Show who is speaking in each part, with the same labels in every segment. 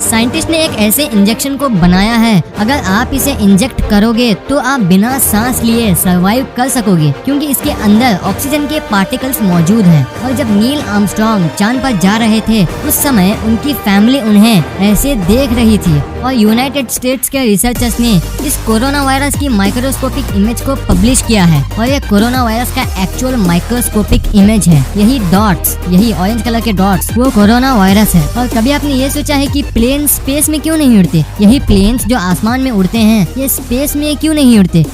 Speaker 1: Scientist ने एक ऐसे इंजेक्शन को बनाया है, अगर आप इसे इंजेक्ट करोगे तो आप बिना सांस लिए सरवाइव कर सकोगे, क्योंकि इसके अंदर ऑक्सीजन के पार्टिकल्स मौजूद हैं। और जब नील आर्मस्ट्रॉन्ग चांद पर जा रहे थे उस समय उनकी फैमिली उन्हें ऐसे देख रही थी। और यूनाइटेड स्टेट्स के रिसर्चर्स ने इस कोरोना वायरस की माइक्रोस्कोपिक इमेज को पब्लिश किया है और ये कोरोना वायरस का एक्चुअल माइक्रोस्कोपिक इमेज है। यही डॉट्स, यही ऑरेंज कलर के डॉट्स वो कोरोना वायरस है। और कभी आपने ये सोचा है कि प्लेन स्पेस में क्यों नहीं उड़ते? यही प्लेन्स जो आसमान में उड़ते हैं ये स्पेस में क्यों नहीं उड़ते?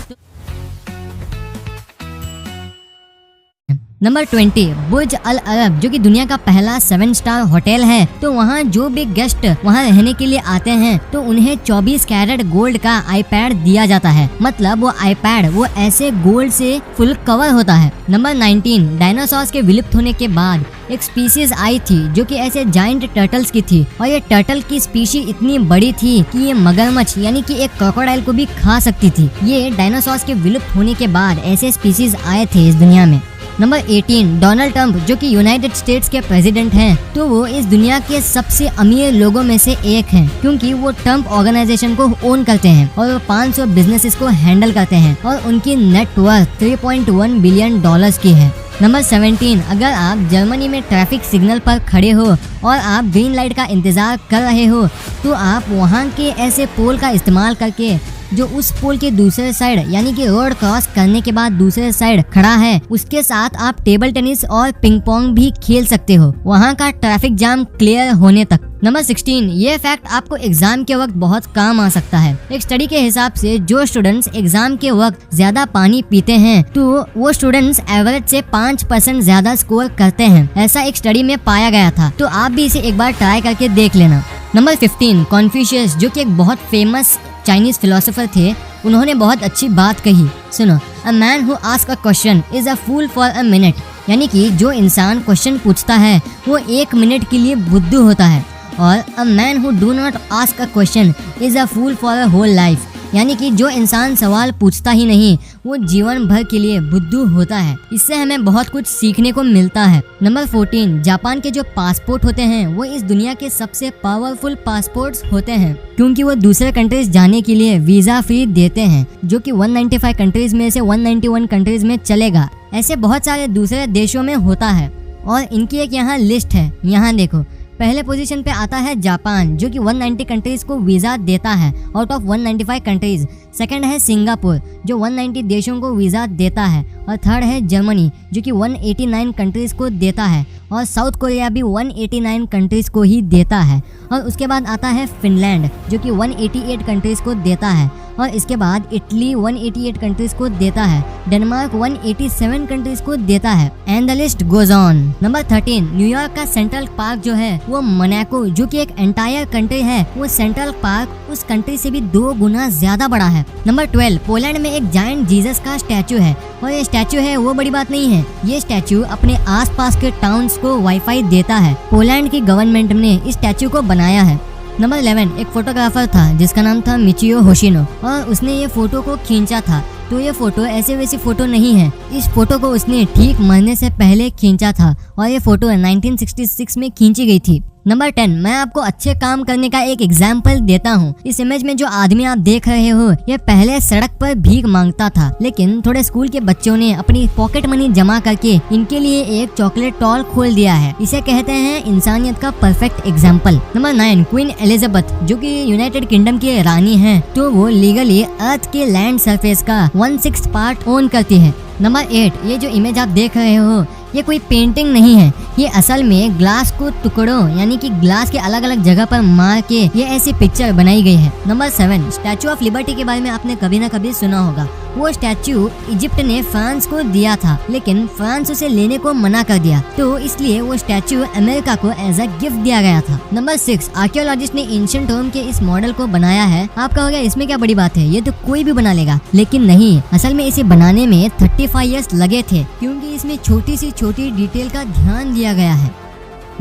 Speaker 1: नंबर 20, बुर्ज अल अरब, जो कि दुनिया का पहला 7 स्टार होटल है। तो वहाँ जो भी गेस्ट वहाँ रहने के लिए आते हैं तो उन्हें 24 कैरेट गोल्ड का आईपैड दिया जाता है। मतलब वो आईपैड वो ऐसे गोल्ड से फुल कवर होता है। नंबर 19, डायनासोर्स के विलुप्त होने के बाद एक स्पीशीज आई थी जो कि ऐसे जायंट टर्टल्स की थी और ये टर्टल की स्पीशीज इतनी बड़ी थी कि ये मगरमच्छ यानी कि एक क्रोकोडाइल को भी खा सकती थी। ये डायनासोर्स के विलुप्त होने के बाद ऐसे स्पीशीज आए थे इस दुनिया में। नंबर 18, डोनाल्ड ट्रंप, जो कि यूनाइटेड स्टेट्स के प्रेसिडेंट हैं, तो वो इस दुनिया के सबसे अमीर लोगों में से एक हैं, क्योंकि वो ट्रंप ऑर्गेनाइजेशन को ओन करते हैं और वो 500 बिजनेसेस को हैंडल करते हैं और उनकी नेटवर्थ $3.1 बिलियन की है। नंबर 17, अगर आप जर्मनी में ट्रैफिक सिग्नल पर खड़े हो और आप ग्रीन लाइट का इंतजार कर रहे हो तो आप वहाँ के ऐसे पोल का इस्तेमाल करके जो उस पोल के दूसरे साइड यानी कि रोड क्रॉस करने के बाद दूसरे साइड खड़ा है उसके साथ आप टेबल टेनिस और पिंग पोंग भी खेल सकते हो वहाँ का ट्रैफिक जाम क्लियर होने तक। नंबर 16, ये फैक्ट आपको एग्जाम के वक्त बहुत काम आ सकता है। एक स्टडी के हिसाब से जो स्टूडेंट्स एग्जाम के वक्त ज्यादा पानी पीते हैं तो वो स्टूडेंट्स एवरेज से 5% ज्यादा स्कोर करते हैं। ऐसा एक स्टडी में पाया गया था, तो आप भी इसे एक बार ट्राई करके देख लेना। नंबर 15, कॉन्फ्यूशियस, जो कि एक बहुत फेमस चाइनीज फिलोसोफर थे, उन्होंने बहुत अच्छी बात कही। सुनो, a man who ask a question is a fool for a minute, यानी कि जो इंसान क्वेश्चन पूछता है वो 1 मिनट के लिए बुद्धू होता है। और a man who do not ask a question is a fool for a whole life, यानी कि जो इंसान सवाल पूछता ही नहीं वो जीवन भर के लिए बुद्धू होता है। इससे हमें बहुत कुछ सीखने को मिलता है। नंबर 14, जापान के जो पासपोर्ट होते हैं वो इस दुनिया के सबसे पावरफुल पासपोर्ट्स होते हैं, क्योंकि वो दूसरे कंट्रीज जाने के लिए वीजा फ्री देते हैं, जो कि 195 कंट्रीज में से 191 कंट्रीज में चलेगा। ऐसे बहुत सारे दूसरे देशों में होता है और इनकी एक यहाँ लिस्ट है। यहाँ देखो, पहले पोजीशन पे आता है जापान, जो कि 190 कंट्रीज को वीज़ा देता है आउट ऑफ 195 कंट्रीज। सेकंड है सिंगापुर, जो 190 देशों को वीज़ा देता है। और थर्ड है जर्मनी, जो कि 189 कंट्रीज को देता है। और साउथ कोरिया भी 189 कंट्रीज को ही देता है। और उसके बाद आता है फिनलैंड, जो कि 188 कंट्रीज को देता है। और इसके बाद इटली 188 कंट्रीज को देता है। डेनमार्क 187 कंट्रीज को देता है। And the list goes on. Number 13, New York का सेंट्रल पार्क जो है वो मोनाको, जो कि एक एंटायर कंट्री है, वो सेंट्रल पार्क उस कंट्री से भी 2 गुना ज्यादा बड़ा है। नंबर 12, पोलैंड में एक जायंट जीसस का स्टैचू है और ये स्टैचू है वो बड़ी बात नहीं है। ये स्टैचू अपने आसपास के टाउन्स को वाईफाई देता है। पोलैंड की गवर्नमेंट ने इस स्टैचू को बनाया है। नंबर 11, एक फोटोग्राफर था जिसका नाम था मिचियो होशिनो और उसने ये फोटो को खींचा था। तो ये फोटो ऐसे वैसी फोटो नहीं है, इस फोटो को उसने ठीक मरने से पहले खींचा था और ये फोटो 1966 में खींची गई थी। नंबर 10, मैं आपको अच्छे काम करने का एक एग्जाम्पल देता हूँ। इस इमेज में जो आदमी आप देख रहे हो ये पहले सड़क पर भीख मांगता था, लेकिन थोड़े स्कूल के बच्चों ने अपनी पॉकेट मनी जमा करके इनके लिए एक चॉकलेट टॉल खोल दिया है। इसे कहते हैं इंसानियत का perfect example. Number 9, queen Elizabeth, जो कि यूनाइटेड किंगडम की रानी है, तो वो लीगली अर्थ के लैंड सरफेस का 1/6 पार्ट ओन करती है। नंबर 8, ये जो इमेज आप देख रहे हो ये कोई पेंटिंग नहीं है, ये असल में ग्लास को टुकड़ों यानी कि ग्लास के अलग अलग जगह पर मार के ये ऐसी पिक्चर बनाई गई है। नंबर 7, स्टैचू ऑफ लिबर्टी के बारे में आपने कभी ना कभी सुना होगा। वो स्टैचू इजिप्ट ने फ्रांस को दिया था, लेकिन फ्रांस उसे लेने को मना कर दिया, तो इसलिए वो स्टैचू अमेरिका को एज अ गिफ्ट दिया गया था। नंबर 6, आर्कियोलॉजिस्ट ने एंशिएंट रोम के इस मॉडल को बनाया है। आप कहोगे इसमें क्या बड़ी बात है, ये तो कोई भी बना लेगा, लेकिन नहीं, असल में इसे बनाने में 35 ईयर्स लगे थे, क्योंकि इसमें छोटी सी छोटी डिटेल का ध्यान दिया गया है।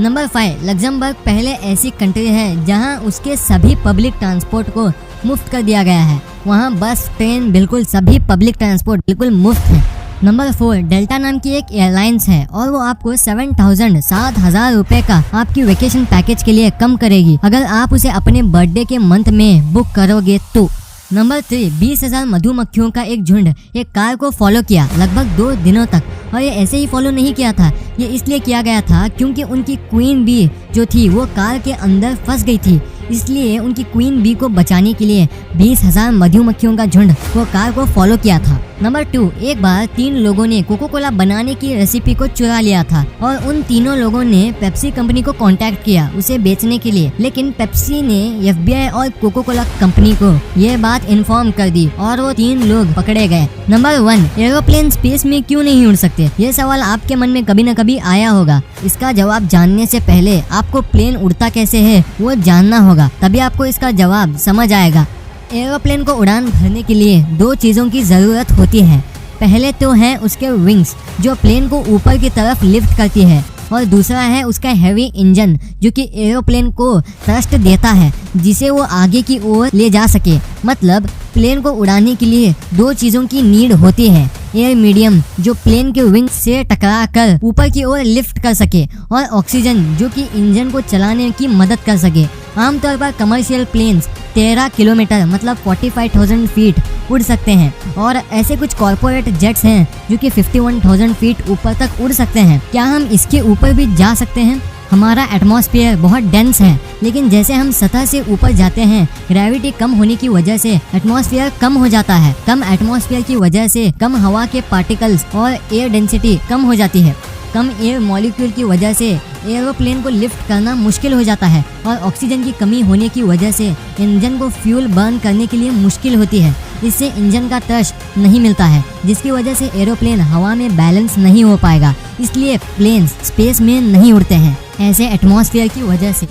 Speaker 1: नंबर 5, लग्जमबर्ग पहले ऐसी कंट्री है जहां उसके सभी पब्लिक ट्रांसपोर्ट को मुफ्त कर दिया गया है। वहां बस, ट्रेन, बिल्कुल सभी पब्लिक ट्रांसपोर्ट बिल्कुल मुफ्त है। नंबर 4, डेल्टा नाम की एक एयरलाइंस है और वो आपको 7,000 रुपए का आपकी वेकेशन पैकेज के लिए कम करेगी अगर आप उसे अपने बर्थडे के मंथ में बुक करोगे तो। नंबर 3, 20,000 मधुमक्खियों का एक झुंड एक कार को फॉलो किया लगभग 2 दिनों तक। और ये ऐसे ही फॉलो नहीं किया था, ये इसलिए किया गया था क्योंकि उनकी क्वीन बी जो थी वो कार के अंदर फंस गई थी। इसलिए उनकी क्वीन बी को बचाने के लिए 20,000 मधुमक्खियों का झुंड वो कार को फॉलो किया था। नंबर 2, एक बार 3 लोगों ने कोको कोला बनाने की रेसिपी को चुरा लिया था और उन तीनों लोगों ने पेप्सी कंपनी को कांटेक्ट किया उसे बेचने के लिए, लेकिन पेप्सी ने FBI और कोको कोला कंपनी को ये बात इन्फॉर्म कर दी और वो 3 लोग पकड़े गए। नंबर 1, एरोप्लेन स्पेस में क्यों नहीं उड़ सकते? ये सवाल आपके मन में कभी न कभी आया होगा। इसका जवाब जानने से पहले आपको प्लेन उड़ता कैसे है वो जानना होगा, तभी आपको इसका जवाब समझ आएगा। एरोप्लेन को उड़ान भरने के लिए 2 चीज़ों की ज़रूरत होती है। पहले तो है उसके विंग्स जो प्लेन को ऊपर की तरफ लिफ्ट करती है, और दूसरा है उसका हैवी इंजन जो कि एरोप्लेन को थ्रस्ट देता है जिसे वो आगे की ओर ले जा सके। मतलब प्लेन को उड़ाने के लिए 2 चीज़ों की नीड होती है। एयर मीडियम जो प्लेन के विंग से टकरा कर ऊपर की ओर लिफ्ट कर सके, और ऑक्सीजन जो कि इंजन को चलाने की मदद कर सके। आमतौर पर कमर्शियल प्लेन्स 13 किलोमीटर मतलब 45,000 फीट उड़ सकते हैं, और ऐसे कुछ कॉर्पोरेट जेट्स हैं जो कि 51,000 फीट ऊपर तक उड़ सकते हैं। क्या हम इसके ऊपर भी जा सकते हैं? हमारा एटमॉस्फेयर बहुत डेंस है, लेकिन जैसे हम सतह से ऊपर जाते हैं ग्रेविटी कम होने की वजह से एटमॉस्फेयर कम हो जाता है। कम एटमॉस्फेयर की वजह से कम हवा के पार्टिकल्स और एयर डेंसिटी कम हो जाती है। कम एयर मॉलिक्यूल की वजह से एरोप्लेन को लिफ्ट करना मुश्किल हो जाता है, और ऑक्सीजन की कमी होने की वजह से इंजन को फ्यूल बर्न करने के लिए मुश्किल होती है। इससे इंजन का थ्रस्ट नहीं मिलता है, जिसकी वजह से एरोप्लेन हवा में बैलेंस नहीं हो पाएगा। इसलिए प्लेन्स स्पेस में नहीं उड़ते हैं ऐसे एटमॉस्फेयर की वजह से।